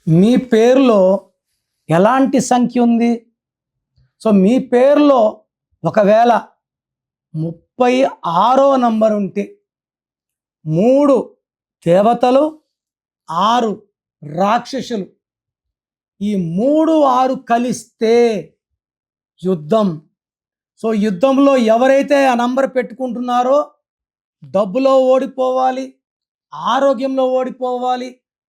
మీ పేరులో ఎలాంటి సంఖ్య ఉంది? సో మీ పేరులో ఒకవేళ 36వ నంబర్ ఉంటే 3 దేవతలు 6 రాక్షసులు, ఈ 3, 6 కలిస్తే యుద్ధం. సో యుద్ధంలో ఎవరైతే ఆ నంబర్ పెట్టుకుంటున్నారో డబ్బులో ఓడిపోవాలి, ఆరోగ్యంలో ఓడిపోవాలి,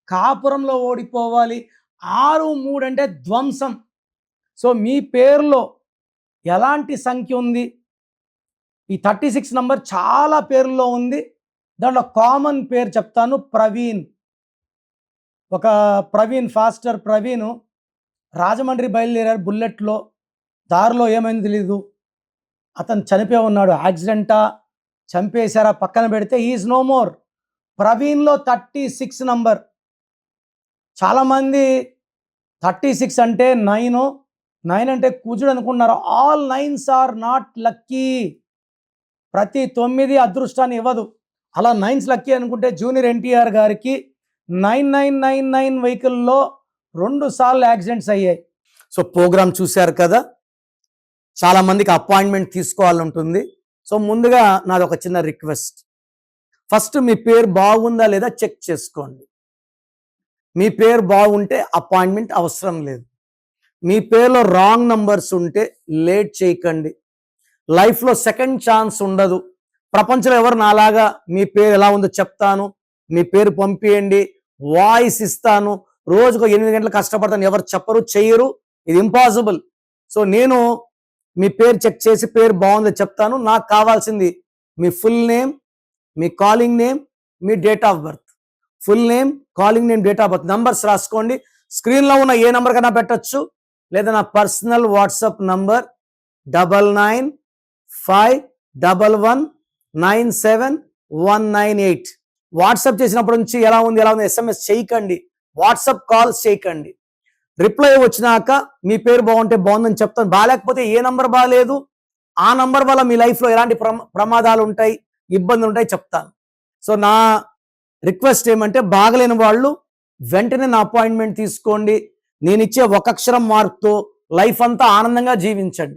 కాపురంలో ఓడిపోవాలి. 6, 3 అంటే ధ్వంసం. సో మీ పేరులో ఎలాంటి సంఖ్య ఉంది? ఈ 36 నంబర్ చాలా పేర్లలో ఉంది. దాంట్లో కామన్ పేరు చెప్తాను, ప్రవీణ్. ఒక ప్రవీణ్, ఫాస్టర్ ప్రవీణ్ రాజమండ్రి బయలుదేరారు బుల్లెట్లో. దారిలో ఏమైంది తెలీదు, అతను చనిపోయి ఉన్నాడు. యాక్సిడెంటా, చంపేశారా పక్కన పెడితే ఈజ్ నో మోర్. ప్రవీణ్లో 36 నంబర్. చాలామంది 36 అంటే 9 అంటే కుజుడు అనుకున్నారు. All 9s are not lucky. ప్రతి 9 అదృష్టాన్ని ఇవ్వదు. అలా 9s లక్కీ అనుకుంటే జూనియర్ ఎన్టీఆర్ గారికి 9999 వెహికల్లో 2 సార్లు యాక్సిడెంట్స్ అయ్యాయి. సో ప్రోగ్రామ్ చూశారు కదా, చాలామందికి అపాయింట్మెంట్ తీసుకోవాలంటుంది. సో ముందుగా నాది ఒక చిన్న రిక్వెస్ట్. ఫస్ట్ మీ పేరు బాగుందా లేదా చెక్ చేసుకోండి. మీ పేరు బాగుంటే అపాయింట్మెంట్ అవసరం లేదు. మీ పేరులో రాంగ్ నంబర్స్ ఉంటే లేట్ చేయకండి. లైఫ్లో సెకండ్ ఛాన్స్ ఉండదు. ప్రపంచంలో ఎవరు నాలాగా మీ పేరు ఎలా ఉందో చెప్తాను, మీ పేరు పంపియండి, వాయిస్ ఇస్తాను, రోజుకు 8 గంటలు కష్టపడతాను, ఎవరు చెప్పరు, చెయ్యరు. ఇది ఇంపాసిబుల్. సో నేను మీ పేరు చెక్ చేసి పేరు బాగుందో చెప్తాను. నాకు కావాల్సింది మీ ఫుల్ నేమ్, మీ కాలింగ్ నేమ్, మీ date of birth. Full name, calling name, date of birth. Numbers రాసుకోండి. స్క్రీన్లో ఉన్న ఏ నంబర్ కన్నా పెట్టచ్చు, లేదా నా పర్సనల్ వాట్సాప్ నంబర్ 9951197198. వాట్సాప్ చేసినప్పటి నుంచి ఎలా ఉంది ఎస్ఎంఎస్ చేయకండి, వాట్సాప్ కాల్స్ చేయకండి. రిప్లై వచ్చినాక మీ పేరు బాగుంటే బాగుందని చెప్తాను. బాగాలేకపోతే ఏ నంబర్ బాగాలేదు, ఆ నంబర్ వల్ల మీ లైఫ్లో ఎలాంటి ప్రమాదాలు ఉంటాయి, ఇబ్బందులు ఉంటాయి చెప్తాను. సో నా రిక్వెస్ట్ ఏమంటే, బాగలేని వాళ్ళు వెంటనే నా అపాయింట్మెంట్ తీసుకోండి. నేను ఇచ్చే 1 అక్షరం మార్క్తో లైఫ్ అంతా ఆనందంగా జీవించండి.